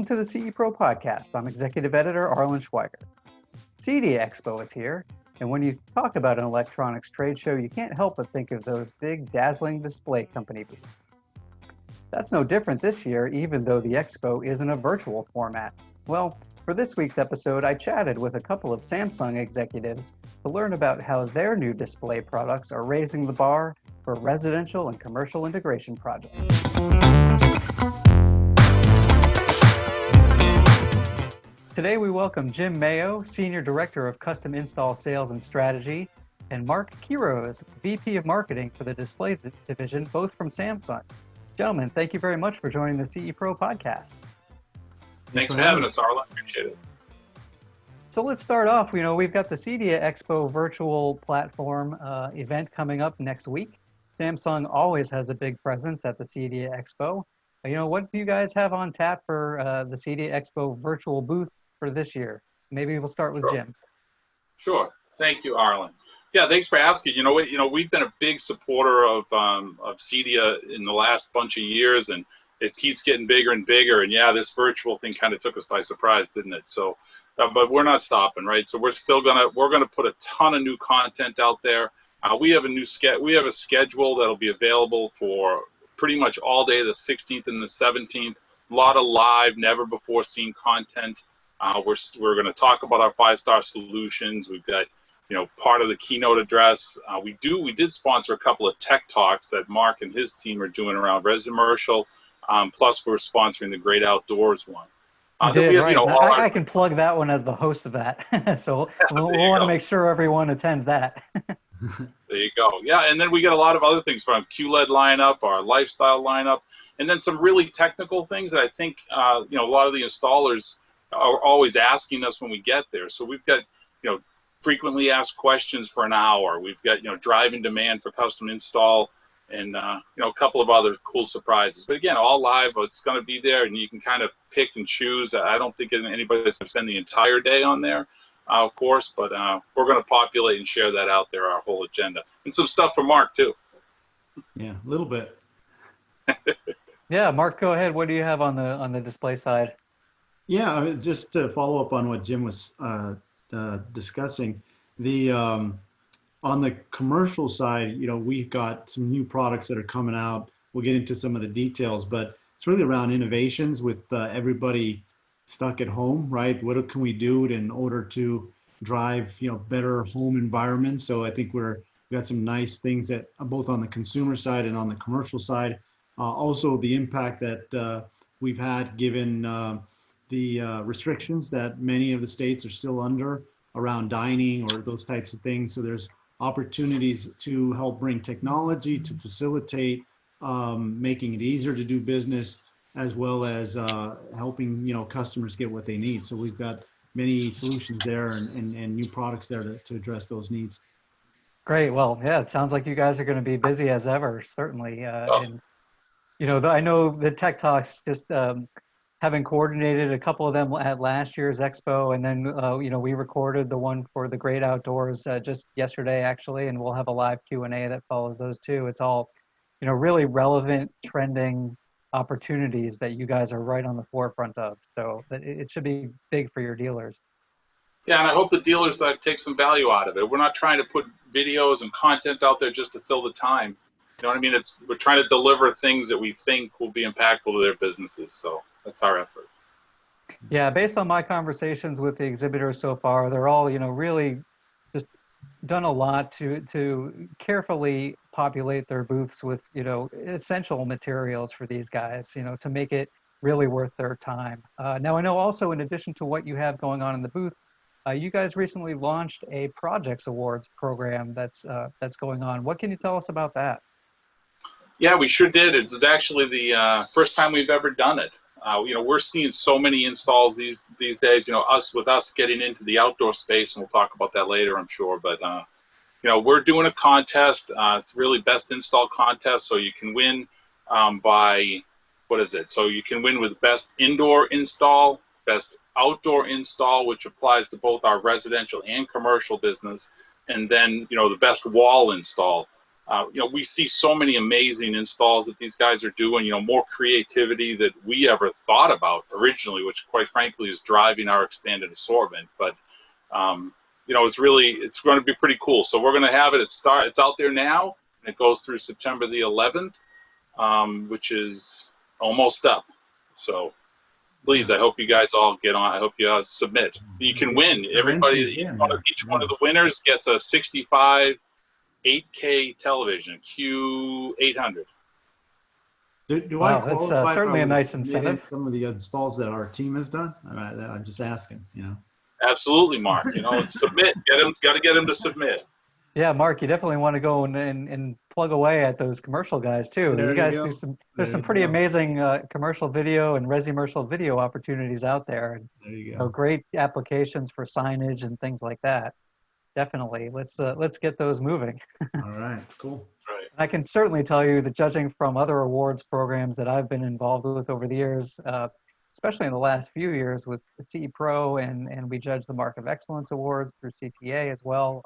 to the CE Pro podcast. I'm Executive Editor Arlen Schweiger. CDA Expo is here, and when you talk about an electronics trade show, you can't help but think of those big, dazzling display company booths. That's no different this year, even though the expo is in a virtual format. Well, for this week's episode, I chatted with a couple of Samsung executives to learn about how their new display products are raising the bar for residential and commercial integration projects. Today we welcome Jim Mayo, Senior Director of Custom Install Sales and Strategy, and Mark Quiroz, VP of Marketing for the Display Division, both from Samsung. Gentlemen, thank you very much for joining the CE Pro podcast. Thanks for having us, Arlen. Appreciate it. So let's start off. We've got the CDA Expo virtual platform event coming up next week. Samsung always has a big presence at the CDA Expo. What do you guys have on tap for the CDA Expo virtual booth for this year? Maybe we'll start with Jim. Sure. Thank you, Arlen. Yeah, thanks for asking. We've been a big supporter of CDA in the last bunch of years, and it keeps getting bigger and bigger. And yeah, this virtual thing kind of took us by surprise, didn't it? So, but we're not stopping, right? So we're gonna put a ton of new content out there. We have a schedule that'll be available for pretty much all day, the 16th and the 17th. A lot of live, never before seen content. We're going to talk about our 5-star solutions. We've got, part of the keynote address. We did sponsor a couple of tech talks that Mark and his team are doing around residential. Plus, we're sponsoring the Great Outdoors one. I can plug that one as the host of that. So we'll want to make sure everyone attends that. There you go. Yeah, and then we got a lot of other things from QLED lineup, our lifestyle lineup, and then some really technical things that I think a lot of the installers are always asking us when we get there. So we've got frequently asked questions for an hour. We've got drive-in demand for custom install, and a couple of other cool surprises. But again, all live. It's going to be there, and you can kind of pick and choose. I don't think anybody's going to spend the entire day on there, of course, but we're going to populate and share that out there, our whole agenda, and some stuff for Mark too. Yeah, a little bit. Yeah, Mark, go ahead. What do you have on the display side? Yeah, just to follow up on what Jim was discussing, on the commercial side, we've got some new products that are coming out. We'll get into some of the details, but it's really around innovations with everybody stuck at home, right? What can we do in order to drive, better home environments? So I think we've got some nice things that both on the consumer side and on the commercial side. Also, the impact that we've had given the restrictions that many of the states are still under around dining or those types of things. So there's opportunities to help bring technology to facilitate making it easier to do business, as well as helping customers get what they need. So we've got many solutions there and new products there to address those needs. Great. Well, yeah, it sounds like you guys are going to be busy as ever, certainly. And I know the Tech Talks, just having coordinated a couple of them at last year's expo, and then we recorded the one for the Great Outdoors just yesterday, actually, and we'll have a live Q&A that follows those too. It's all really relevant, trending opportunities that you guys are right on the forefront of. So it should be big for your dealers. Yeah, and I hope the dealers take some value out of it. We're not trying to put videos and content out there just to fill the time. You know what I mean? We're trying to deliver things that we think will be impactful to their businesses. So that's our effort. Yeah, based on my conversations with the exhibitors so far, they're all, really just done a lot to carefully populate their booths with, essential materials for these guys, to make it really worth their time. Now, I know also, in addition to what you have going on in the booth, you guys recently launched a Projects Awards program that's going on. What can you tell us about that? Yeah, we sure did. It was actually the first time we've ever done it. We're seeing so many installs these days. With us getting into the outdoor space, and we'll talk about that later, I'm sure. But we're doing a contest. It's really best install contest, so you can win So you can win with best indoor install, best outdoor install, which applies to both our residential and commercial business, and then the best wall install. we see so many amazing installs that these guys are doing, more creativity that we ever thought about originally, which quite frankly is driving our expanded assortment. But, it's going to be pretty cool. So we're going to have it, it's out there now, and it goes through September the 11th, which is almost up. So please, I hope you guys all get on. I hope you submit. You can win. Everybody, each one of the winners gets a 65 8K television, Q800. Do Wow, I qualify? that's certainly a if I nice submitted incentive. Some of the installs that our team has done. I'm just asking. Absolutely, Mark. Submit. Got to get them to submit. Yeah, Mark, you definitely want to go and plug away at those commercial guys too. There You guys you go. do there's some pretty amazing commercial video and resi-commercial video opportunities out there. And, There you go. great applications for signage and things like that. Definitely, let's get those moving. All right, cool. Right. I can certainly tell you that judging from other awards programs that I've been involved with over the years, especially in the last few years with the CE Pro, and we judge the Mark of Excellence Awards through CTA as well.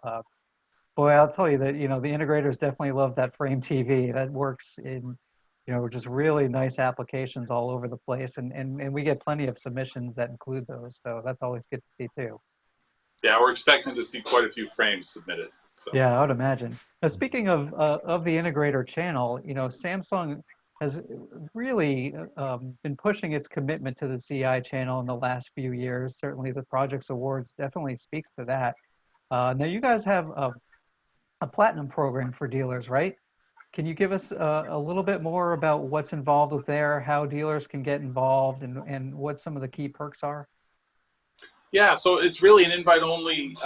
Boy, I'll tell you that, the integrators definitely love that frame TV. That works in, just really nice applications all over the place. And we get plenty of submissions that include those. So that's always good to see too. Yeah, we're expecting to see quite a few frames submitted. So. Yeah, I would imagine. Now, speaking of the integrator channel, Samsung has really been pushing its commitment to the CI channel in the last few years. Certainly the Projects Awards definitely speaks to that. Now you guys have a platinum program for dealers, right? Can you give us a little bit more about what's involved with there, how dealers can get involved, and what some of the key perks are? Yeah, so it's really an invite-only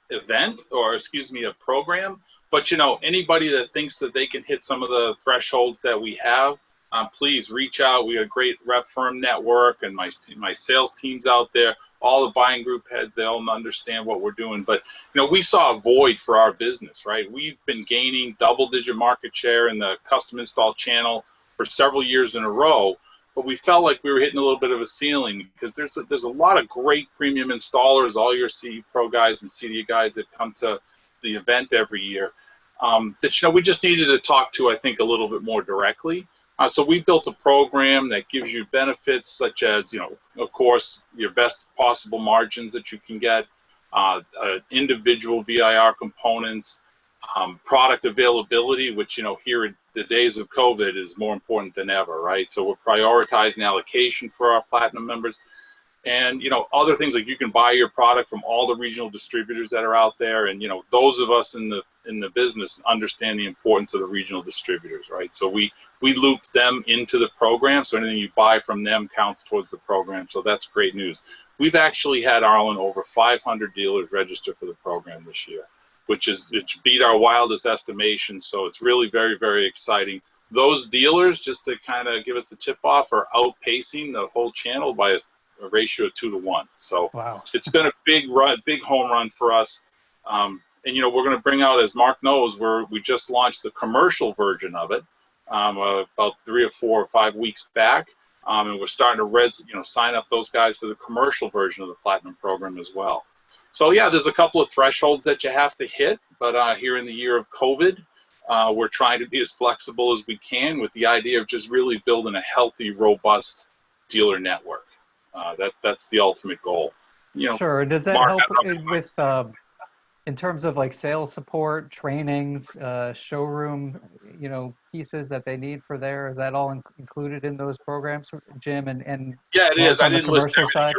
event, or a program. But anybody that thinks that they can hit some of the thresholds that we have, please reach out. We have a great rep firm network, and my sales team's out there. All the buying group heads, they all understand what we're doing. But we saw a void for our business, right? We've been gaining double-digit market share in the custom install channel for several years in a row. But we felt like we were hitting a little bit of a ceiling, because there's a lot of great premium installers, all your CE Pro guys and CDA guys that come to the event every year, that we just needed to talk to, I think, a little bit more directly. So we built a program that gives you benefits such as, of course, your best possible margins that you can get, individual VIR components, product availability, which, here in the days of COVID is more important than ever, right? So we're prioritizing allocation for our platinum members, and, other things like you can buy your product from all the regional distributors that are out there. And, those of us in the business understand the importance of the regional distributors, right? So we loop them into the program. So anything you buy from them counts towards the program. So that's great news. We've actually had, Arlen, over 500 dealers register for the program this year, which beat our wildest estimations. So it's really very, very exciting. Those dealers, just to kind of give us a tip off, are outpacing the whole channel by a ratio of 2 to 1. So wow. It's been a big home run for us. And we're going to bring out, as Mark knows, we just launched the commercial version of it about 3 or 4 or 5 weeks back. And we're starting to sign up those guys for the commercial version of the Platinum program as well. So yeah, there's a couple of thresholds that you have to hit, but here in the year of COVID, we're trying to be as flexible as we can, with the idea of just really building a healthy, robust dealer network. That's the ultimate goal. Sure. Does that Mark, help with in terms of like sales support, trainings, showroom, pieces that they need for there? Is that all included in those programs, Jim? And yeah, it is. I didn't list everything. Side?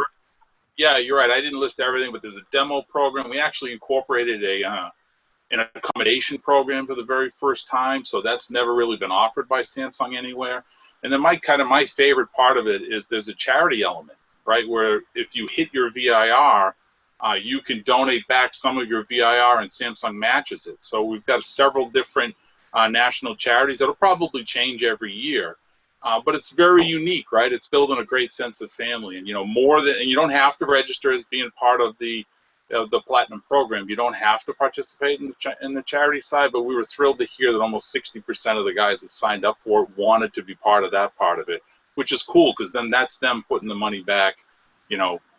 Yeah, you're right. I didn't list everything, but there's a demo program. We actually incorporated an accommodation program for the very first time, so that's never really been offered by Samsung anywhere. And then my favorite part of it is there's a charity element, right? Where if you hit your VIR, you can donate back some of your VIR, and Samsung matches it. So we've got several different national charities that'll probably change every year. But it's very unique, right? It's building a great sense of family, and and you don't have to register as being part of the Platinum program. You don't have to participate in the charity side, but we were thrilled to hear that almost 60% of the guys that signed up for it wanted to be part of that part of it, which is cool, because then that's them putting the money back,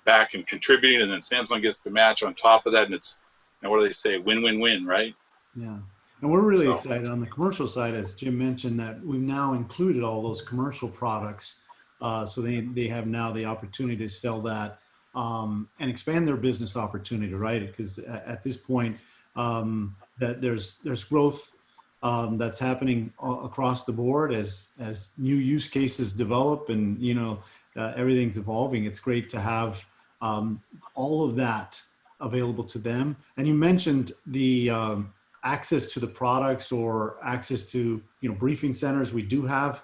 back and contributing, and then Samsung gets the match on top of that, and it's, what do they say, win-win-win, right? Yeah. And we're really So excited on the commercial side, as Jim mentioned, that we've now included all those commercial products. So they have now the opportunity to sell that and expand their business opportunity, right? Because at this point, that there's growth that's happening across the board as new use cases develop, and everything's evolving. It's great to have all of that available to them. And you mentioned the access to the products or access to briefing centers. We do have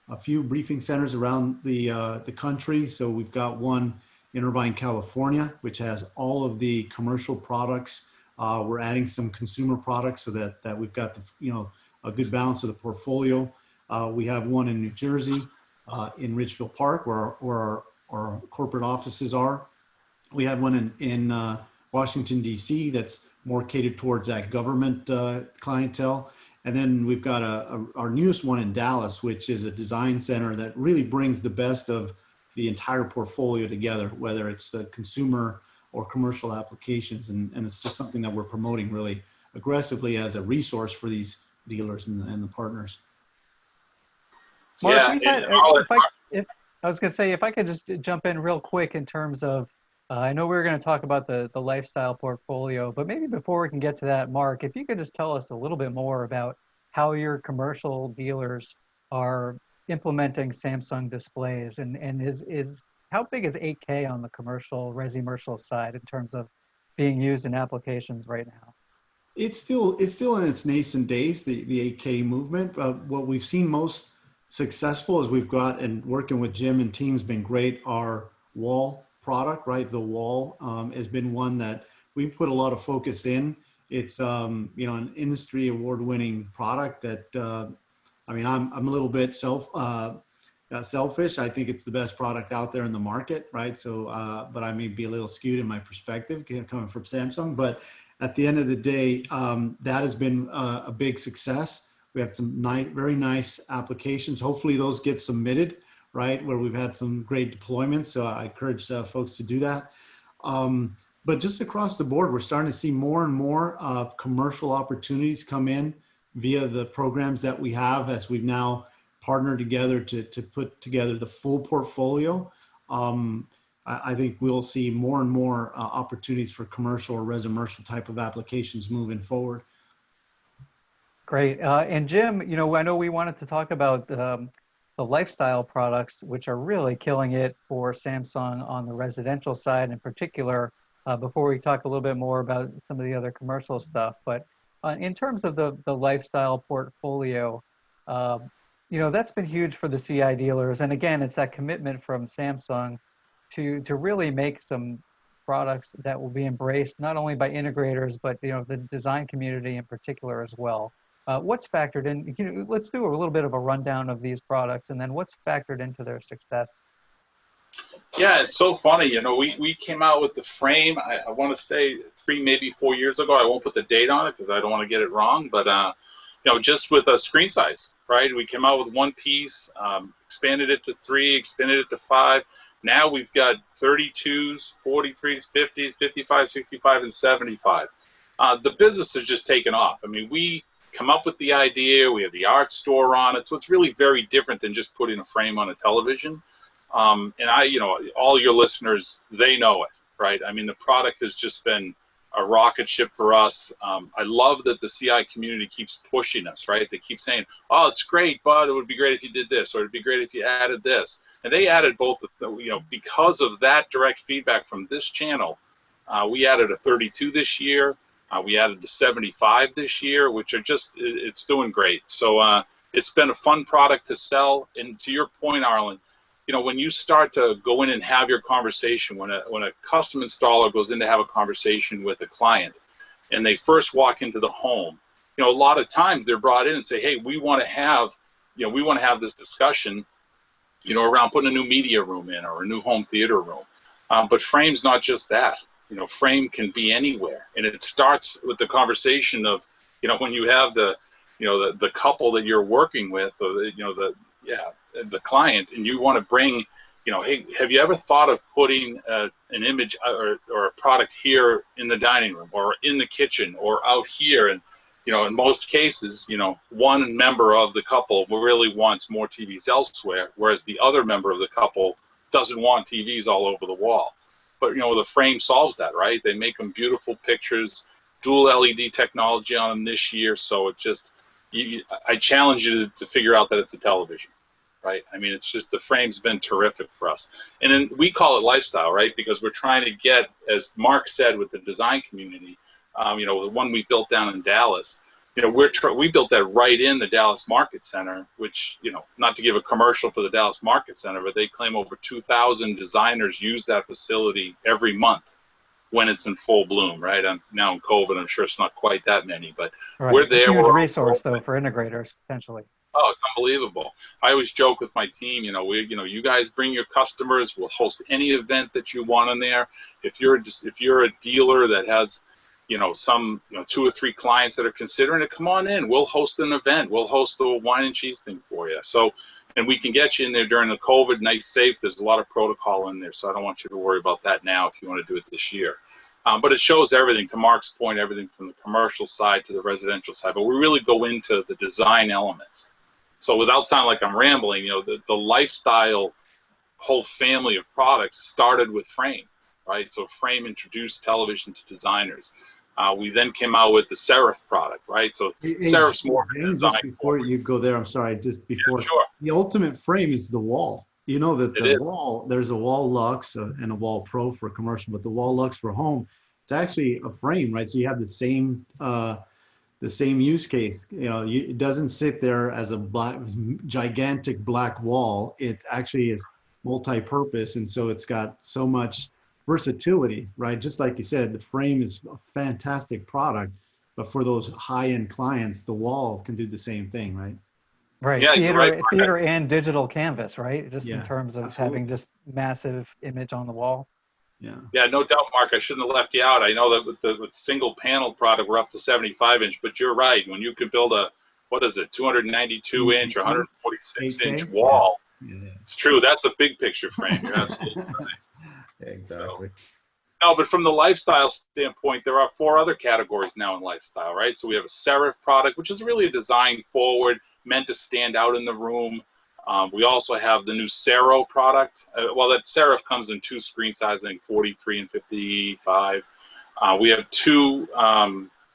a few briefing centers around the country. So we've got one in Irvine, California, which has all of the commercial products. We're adding some consumer products so that we've got a good balance of the portfolio. We have one in New Jersey, in Ridgefield Park, where our corporate offices are. We have one in Washington, D.C. that's more catered towards that government clientele. And then we've got our newest one in Dallas, which is a design center that really brings the best of the entire portfolio together, whether it's the consumer or commercial applications. And it's just something that we're promoting really aggressively as a resource for these dealers and the partners. Mark, yeah, I was going to say, if I could just jump in real quick in terms of, I know we were going to talk about the lifestyle portfolio, but maybe before we can get to that, Mark, if you could just tell us a little bit more about how your commercial dealers are implementing Samsung displays, and is how big is 8K on the commercial resi-commercial side in terms of being used in applications right now? It's still in its nascent days, the 8K movement. What we've seen most successful is we've got, and working with Jim and team's been great, our wall product, right? The wall has been one that we've put a lot of focus in. It's an industry award-winning product that I'm a little bit selfish. I think it's the best product out there in the market, right? So, but I may be a little skewed in my perspective coming from Samsung. But at the end of the day, that has been a big success. We have some very nice applications. Hopefully those get submitted, right, where we've had some great deployments. So I encourage folks to do that. But just across the board, we're starting to see more and more commercial opportunities come in via the programs that we have as we've now partnered together to put together the full portfolio. I think we'll see more and more opportunities for commercial or resi-commercial type of applications moving forward. Great. And Jim, I know we wanted to talk about the lifestyle products, which are really killing it for Samsung on the residential side in particular, before we talk a little bit more about some of the other commercial stuff. But in terms of the lifestyle portfolio, that's been huge for the CI dealers. And again, it's that commitment from Samsung to really make some products that will be embraced not only by integrators, but the design community in particular as well. What's factored in? Let's do a little bit of a rundown of these products, and then what's factored into their success. Yeah, it's so funny. We came out with the frame, I want to say 3, maybe 4 years ago. I won't put the date on it because I don't want to get it wrong. But, just with a screen size, right? We came out with one piece, expanded it to 3, expanded it to 5. Now we've got 32s, 43s, 50s, 55, 65, and 75. The business has just taken off. I mean, we come up with the idea. We have the art store on it. So it's really very different than just putting a frame on a television. And all your listeners, they know it, right? I mean, the product has just been a rocket ship for us. I love that the CI community keeps pushing us, right? They keep saying, oh, it's great, but it would be great if you did this, or it'd be great if you added this. And they added both, because of that direct feedback from this channel, we added a 32 this year. We added the 75 this year, which are it's doing great. So it's been a fun product to sell. And to your point, Arlen, when you start to go in and have your conversation, when a custom installer goes in to have a conversation with a client and they first walk into the home, a lot of times they're brought in and say, hey, we want to have this discussion, around putting a new media room in or a new home theater room. But frame's not just that. Frame can be anywhere. And it starts with the conversation of, when you have the couple that you're working with, or the client, and you want to bring, hey, have you ever thought of putting an image or a product here in the dining room or in the kitchen or out here? And in most cases, one member of the couple really wants more TVs elsewhere, whereas the other member of the couple doesn't want TVs all over the wall. But, the frame solves that, right? They make them beautiful pictures, dual LED technology on them this year. So it just, I challenge you to figure out that it's a television, right? I mean, it's just, the frame's been terrific for us. And then we call it lifestyle, right? Because we're trying to get, as Mark said, with the design community, the one we built down in Dallas, we built that right in the Dallas Market Center, which, not to give a commercial for the Dallas Market Center, but they claim over 2,000 designers use that facility every month when it's in full bloom, right? Now in COVID, I'm sure it's not quite that many, but Right. we're there. Huge resource, though, for integrators, potentially. Oh, it's unbelievable. I always joke with my team, you guys bring your customers. We'll host any event that you want in there. If you're a dealer that has, some 2 or 3 clients that are considering it, come on in. We'll host an event. We'll host a wine and cheese thing for you. So, and we can get you in there during the COVID, nice, safe. There's a lot of protocol in there, so I don't want you to worry about that now if you want to do it this year. But it shows everything, to Mark's point, everything from the commercial side to the residential side. But we really go into the design elements. So without sounding like I'm rambling, the lifestyle whole family of products started with frame, right? So frame introduced television to designers. We then came out with the Serif product, right? So Serif's more of a design. Before you go there, I'm sorry, just before. Yeah, sure. The ultimate frame is the wall. You know that the wall, there's a wall Lux and a wall Pro for commercial, but the wall Lux for home, it's actually a frame, right? So you have the same use case. It doesn't sit there as a gigantic black wall. It actually is multi-purpose, and so it's got so much versatility, right? Just like you said, the frame is a fantastic product, but for those high-end clients, the wall can do the same thing, right? Right. Yeah, Theater and digital canvas, right? Just in terms of absolutely. having just massive image on the wall. Yeah, no doubt, Mark. I shouldn't have left you out. I know that with single panel product, we're up to 75 inch, but you're right. When you could build a, 292 inch or 146 inch wall, it's true. That's a big picture frame. You're absolutely right. Exactly. No, but from the lifestyle standpoint, there are 4 other categories now in lifestyle, right? So we have a Serif product, which is really a design forward, meant to stand out in the room. We also have the new Cero product. That Serif comes in 2 screen sizes, I think 43 and 55. We have 2,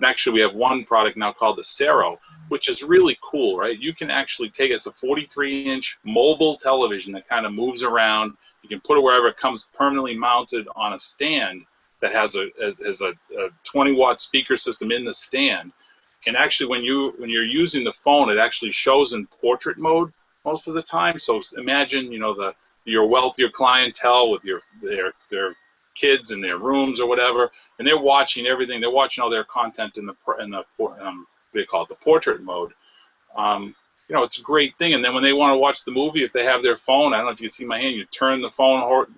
actually we have 1 product now called the Cero, which is really cool, right? You can actually it's a 43-inch mobile television that kind of moves around. You can put it wherever. It comes permanently mounted on a stand that has a 20-watt speaker system in the stand. And actually, when you're using the phone, it actually shows in portrait mode most of the time. So imagine, your wealthier clientele with their kids in their rooms or whatever, and they're watching everything. They're watching all their content in the what do you call it, the portrait mode. It's a great thing. And then when they want to watch the movie, if they have their phone, I don't know if you can see my hand, you turn the phone,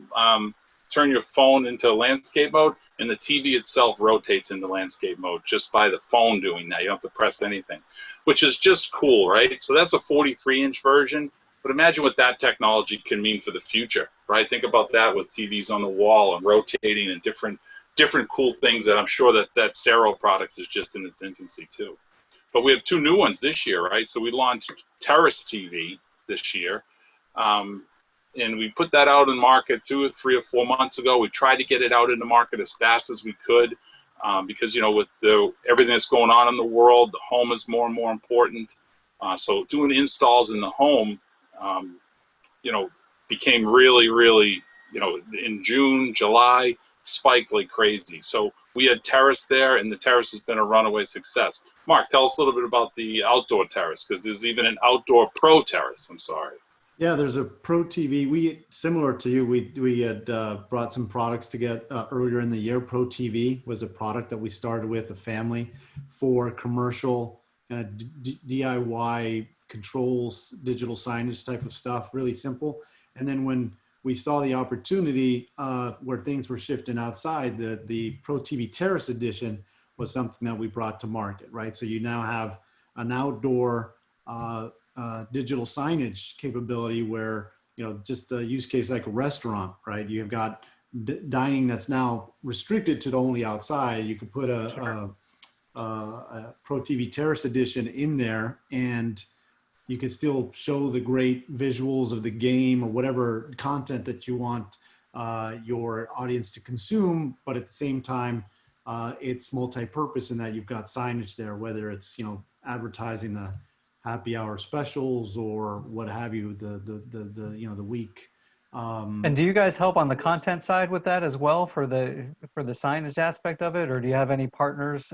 turn your phone into landscape mode, and the TV itself rotates into landscape mode just by the phone doing that. You don't have to press anything, which is just cool, right? So that's a 43-inch version. But imagine what that technology can mean for the future, right? Think about that with TVs on the wall and rotating and different cool things that I'm sure that Cero product is just in its infancy too. But we have 2 new ones this year, right? So we launched Terrace TV this year. And we put that out in market 2 or 3 or 4 months ago. We tried to get it out in the market as fast as we could because, with everything that's going on in the world, the home is more and more important. So doing installs in the home, became really, really, in June, July, spiked like crazy. So we had Terrace there, and the Terrace has been a runaway success. Mark, tell us a little bit about the outdoor Terrace, because there's even an outdoor Pro Terrace. I'm sorry. Yeah, there's a Pro TV. Similar to you, we had brought some products to get earlier in the year. Pro TV was a product that we started with a family for commercial DIY controls, digital signage type of stuff, really simple. And then when we saw the opportunity where things were shifting outside, the Pro TV Terrace Edition was something that we brought to market, right? So you now have an outdoor digital signage capability where, just a use case like a restaurant, right? You've got dining that's now restricted to only outside. You could put a Pro TV Terrace edition in there, and you can still show the great visuals of the game or whatever content that you want your audience to consume, but at the same time, it's multi-purpose in that you've got signage there, whether it's, you know, advertising the happy hour specials or what have you, the you know, the week. And do you guys help on the content side with that as well for the signage aspect of it, or do you have any partners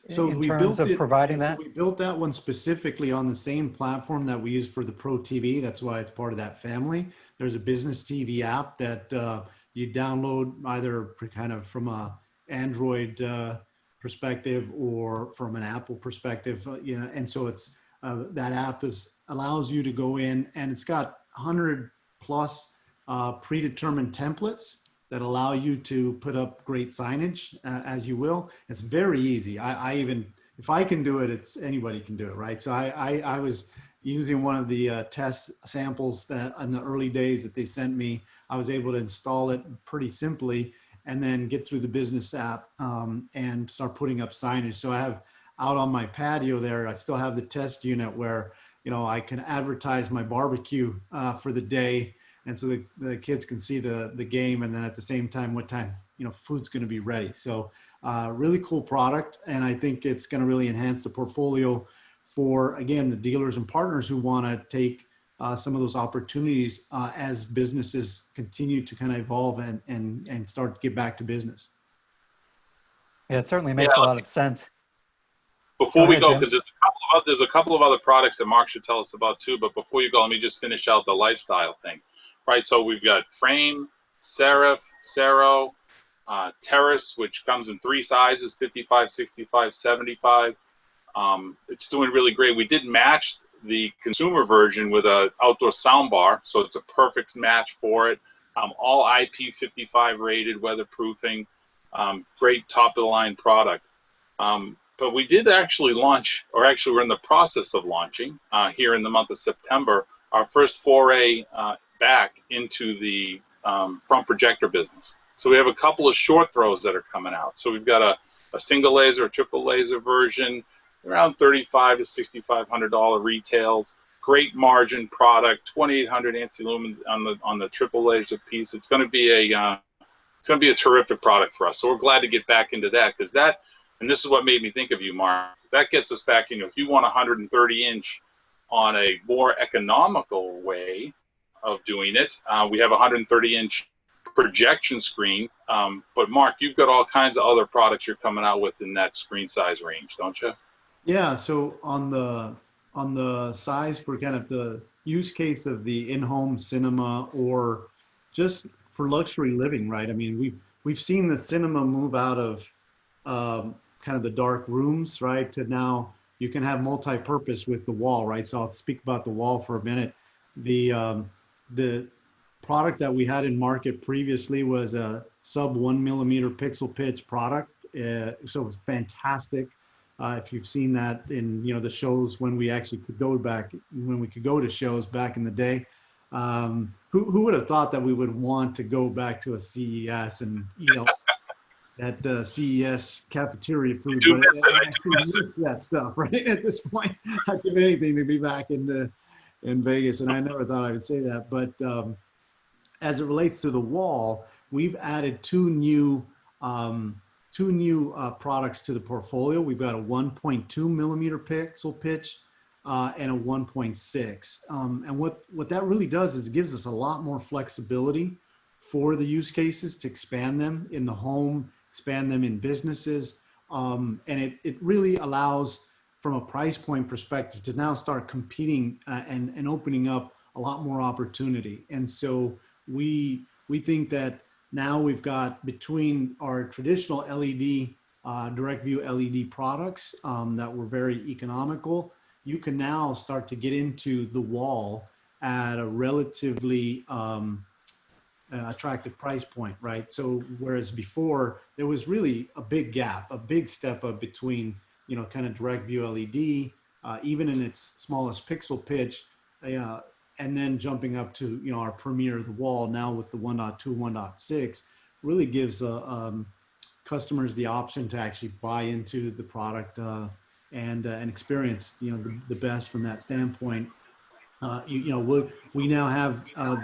So in we terms built of it, providing so that? we built that one specifically on the same platform that we use for the Pro TV. That's why it's part of that family. There's a business TV app that you download either for kind of from a Android perspective or from an Apple perspective, you know, and so it's that app allows you to go in, and it's got 100 plus predetermined templates that allow you to put up great signage as you will. It's very easy. I even, if I can do it, it's anybody can do it, right? So I was using one of the test samples that in the early days that they sent me. I was able to install it pretty simply and then get through the business app and start putting up signage. So I have out on my patio there, I still have the test unit where, you know, I can advertise my barbecue for the day. And so the kids can see the game, and then at the same time, what time, you know, food's going to be ready. So really cool product. And I think it's going to really enhance the portfolio for, again, the dealers and partners who want to take some of those opportunities as businesses continue to kind of evolve and start to get back to business. Yeah, it certainly makes a lot of sense. Before we go, Jim. because there's a couple of other products that Mark should tell us about too, but before you go, let me just finish out the lifestyle thing. Right, so we've got Frame, Serif, Cero, Terrace, which comes in 3 sizes, 55, 65, 75. It's doing really great. We did match the consumer version with an outdoor sound bar, so it's a perfect match for it. All IP55 rated, weatherproofing, great top-of-the-line product. But we did actually launch, or actually we're in the process of launching here in the month of September, our first foray back into the front projector business. So we have a couple of short throws that are coming out. So we've got a single laser, a triple laser version, around $3,500 to $6,500 retails. Great margin product, 2,800 anti-lumens on the triple laser piece. It's going to be a terrific product for us. So we're glad to get back into that, because that, and this is what made me think of you, Mark. That gets us back, you know, if you want 130 inch on a more economical way of doing it, we have a 130 inch projection screen. But Mark, you've got all kinds of other products you're coming out with in that screen size range, don't you? Yeah. So on the size for kind of the use case of the in-home cinema or just for luxury living, right? I mean, we've seen the cinema move out of kind of the dark rooms, right, to now you can have multi-purpose with the wall, right? So I'll speak about the wall for a minute. The product that we had in market previously was a sub 1 millimeter pixel pitch product. So it was fantastic. If you've seen that in, you know, the shows when we actually could go to shows back in the day, who would have thought that we would want to go back to a CES and, you know, that CES cafeteria food, but I actually miss that stuff, right? At this point, I'd give anything to be back in Vegas, and I never thought I would say that. But as it relates to the wall, we've added two new products to the portfolio. We've got a 1.2 millimeter pixel pitch and a 1.6. And what that really does is it gives us a lot more flexibility for the use cases to expand them in the home, expand them in businesses. And it really allows, from a price point perspective, to now start competing and opening up a lot more opportunity. And so we think that now we've got, between our traditional LED, direct view LED products that were very economical, you can now start to get into the wall at a relatively attractive price point, right? So whereas before there was really a big gap, a big step up between, you know, kind of direct view LED, even in its smallest pixel pitch, and then jumping up to, you know, our premier, the wall, now with the 1.2, 1.6, really gives customers the option to actually buy into the product and experience, the best from that standpoint. We now have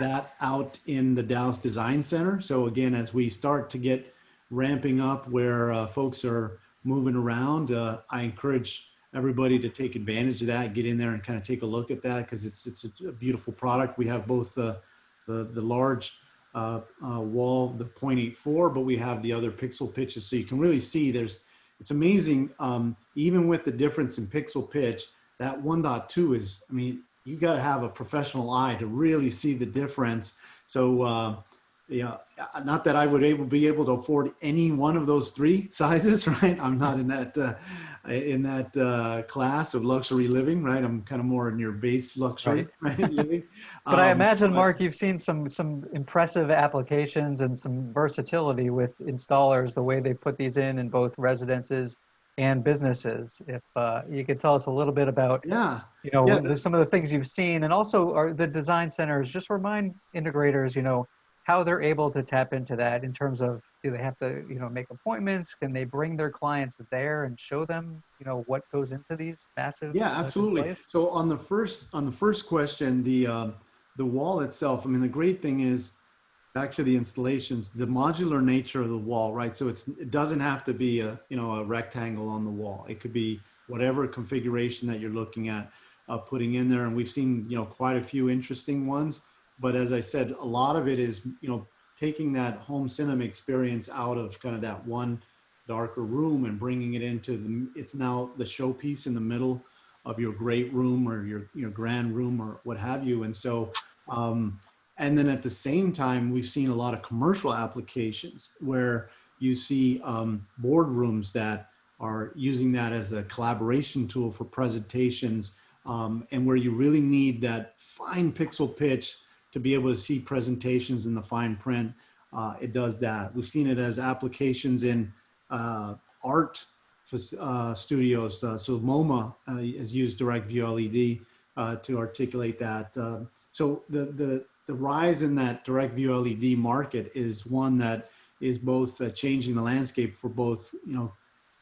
that out in the Dallas Design Center. So again, as we start to get ramping up where folks are moving around, I encourage everybody to take advantage of that, get in there and kind of take a look at that, because it's a beautiful product. We have both the large wall, the 0.84, but we have the other pixel pitches. So you can really see it's amazing. Even with the difference in pixel pitch, that 1.2 is, I mean, you got to have a professional eye to really see the difference. So, not that I would be able to afford any one of those three sizes, right? I'm not in that class of luxury living, right? I'm kind of more in your base luxury right. Living. But I imagine, Mark, you've seen some impressive applications and some versatility with installers, the way they put these in both residences and businesses. If you could tell us a little bit about, some of the things you've seen, and also the design centers, just remind integrators, how they're able to tap into that in terms of, do they have to, make appointments? Can they bring their clients there and show them, what goes into these massive? Yeah, absolutely. displays? So on the first question, the wall itself, I mean, the great thing is, back to the installations, the modular nature of the wall, right? So it doesn't have to be a rectangle on the wall. It could be whatever configuration that you're looking at putting in there. And we've seen, quite a few interesting ones. But as I said, a lot of it is, taking that home cinema experience out of kind of that one darker room and bringing it into it's now the showpiece in the middle of your great room or your grand room or what have you. And so, and then at the same time, we've seen a lot of commercial applications where you see boardrooms that are using that as a collaboration tool for presentations, and where you really need that fine pixel pitch to be able to see presentations in the fine print. It does that. We've seen it as applications in art studios. So MoMA has used direct view LED to articulate that. So the rise in that direct view LED market is one that is both changing the landscape for both,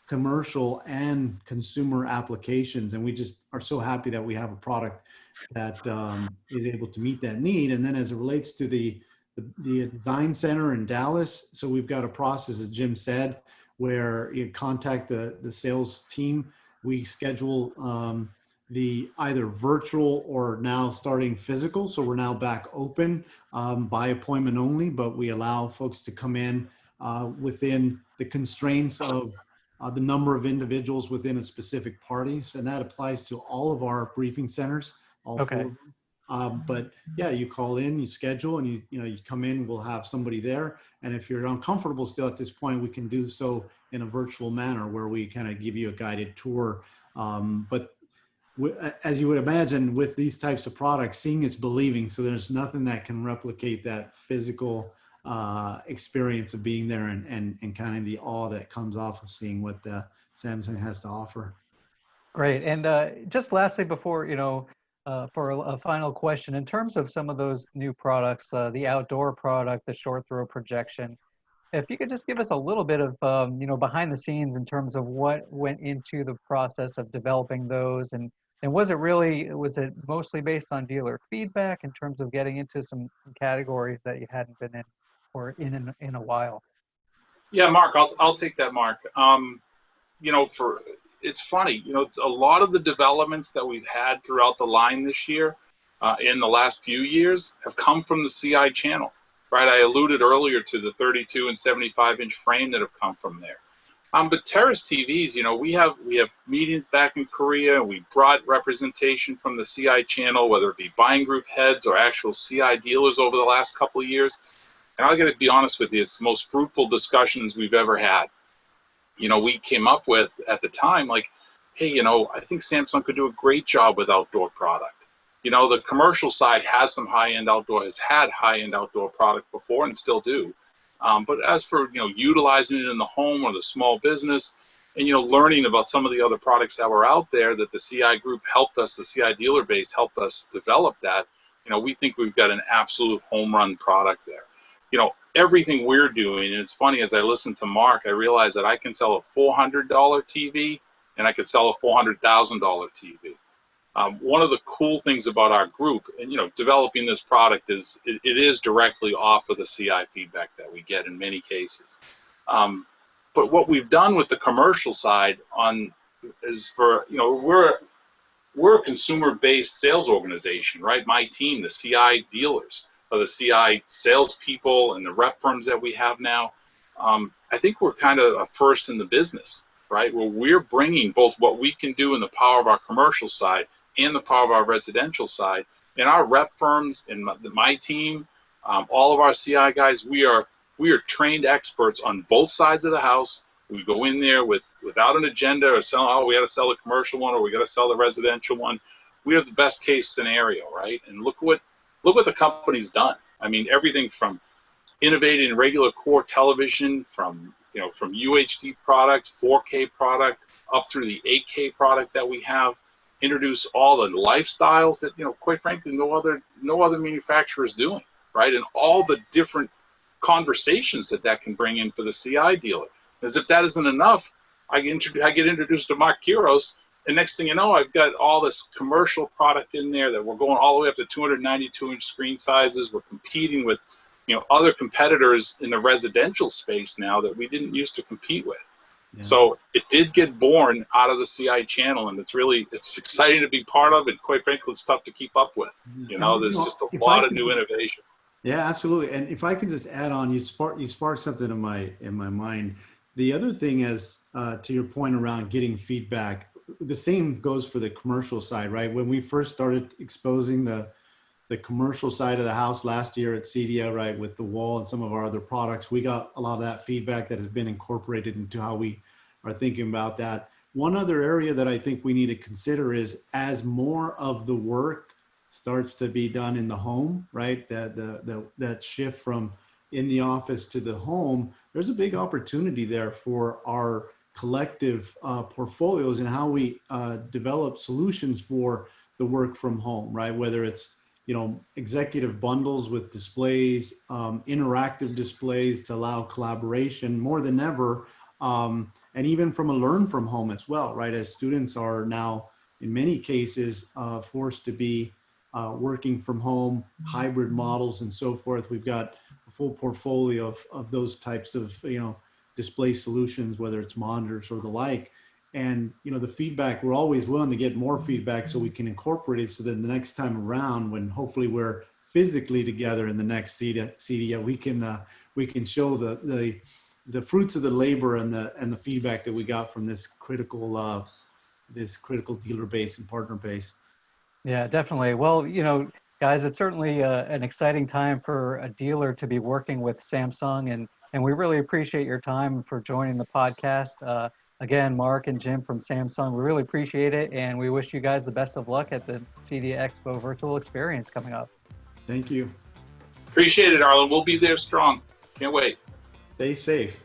commercial and consumer applications. And we just are so happy that we have a product that is able to meet that need. And then as it relates to the design center in Dallas, so we've got a process, as Jim said, where you contact the sales team. We schedule the either virtual or now starting physical. So we're now back open by appointment only, but we allow folks to come in within the constraints of the number of individuals within a specific party. And that applies to all of our briefing centers, all Okay. 4 of them. But yeah, you call in, you schedule, and you come in, we'll have somebody there. And if you're uncomfortable still at this point, we can do so in a virtual manner where we kind of give you a guided tour. But as you would imagine, with these types of products, seeing is believing. So there's nothing that can replicate that physical experience of being there and kind of the awe that comes off of seeing what Samsung has to offer. Great. And just lastly, before, for a final question, in terms of some of those new products, the outdoor product, the short throw projection, if you could just give us a little bit of, behind the scenes in terms of what went into the process of developing those, and was it mostly based on dealer feedback in terms of getting into some categories that you hadn't been in or in a while? Yeah, Mark, I'll take that, Mark. It's funny, a lot of the developments that we've had throughout the line this year, in the last few years, have come from the CI channel, right? I alluded earlier to the 32 and 75-inch frame that have come from there. But Terrace TVs, we have meetings back in Korea. We brought representation from the CI channel, whether it be buying group heads or actual CI dealers over the last couple of years. And I got to be honest with you, it's the most fruitful discussions we've ever had. We came up with at the time, like, hey, I think Samsung could do a great job with outdoor product. The commercial side has some high-end outdoor, has had high-end outdoor product before and still do. But as for, utilizing it in the home or the small business and, learning about some of the other products that were out there that the CI group helped us, the CI dealer base helped us develop that, we think we've got an absolute home run product there. you know, everything we're doing, and it's funny, as I listen to Mark, I realize that I can sell a $400 TV and I could sell a $400,000 TV. One of the cool things about our group, and you know, developing this product is it is directly off of the CI feedback that we get in many cases. But what we've done with the commercial side is for, you know, we're a consumer-based sales organization, right? My team, the CI dealers, or the CI salespeople, and the rep firms that we have now. I think we're kind of a first in the business, right? Where we're bringing both what we can do in the power of our commercial side and the power of our residential side. And our rep firms and my team, all of our CI guys, we are trained experts on both sides of the house. We go in there without an agenda or selling, oh, we got to sell the commercial one or we got to sell the residential one. We have the best case scenario, right? And look what the company's done. I mean, everything from innovating regular core television, from UHD product, 4K product, up through the 8K product that we have. Introduce all the lifestyles that, you know, quite frankly, no other manufacturer is doing, right? And all the different conversations that can bring in for the CI dealer. As if that isn't enough, I get introduced to Mark Quiroz, and next thing you know, I've got all this commercial product in there that we're going all the way up to 292-inch screen sizes. We're competing with, you know, other competitors in the residential space now that we didn't used to compete with. Yeah. So it did get born out of the CI channel, and it's exciting to be part of it. Quite frankly, it's tough to keep up with. You know, there's just a lot of new innovation. Yeah, absolutely. And if I could just add on, you sparked something in my mind. The other thing is, to your point around getting feedback, the same goes for the commercial side, right? When we first started exposing the commercial side of the house last year at CDA, right, with the wall and some of our other products, we got a lot of that feedback that has been incorporated into how we are thinking about that. One other area that I think we need to consider is, as more of the work starts to be done in the home, right, that shift from in the office to the home, there's a big opportunity there for our collective portfolios and how we develop solutions for the work from home, right? Whether it's, you know, executive bundles with displays, interactive displays to allow collaboration more than ever, and even from a learn from home as well, right? As students are now, in many cases, forced to be working from home, hybrid models and so forth. We've got a full portfolio of those types of, you know, display solutions, whether it's monitors or the like. And, you know, the feedback, we're always willing to get more feedback so we can incorporate it, so that the next time around, when hopefully we're physically together in the next CDA, we can show the fruits of the labor and the feedback that we got from this critical dealer base and partner base. Yeah, definitely. Well, you know, guys, it's certainly an exciting time for a dealer to be working with Samsung, and we really appreciate your time for joining the podcast. Again, Mark and Jim from Samsung, we really appreciate it, and we wish you guys the best of luck at the CDA Expo Virtual Experience coming up. Thank you. Appreciate it, Arlen. We'll be there strong. Can't wait. Stay safe.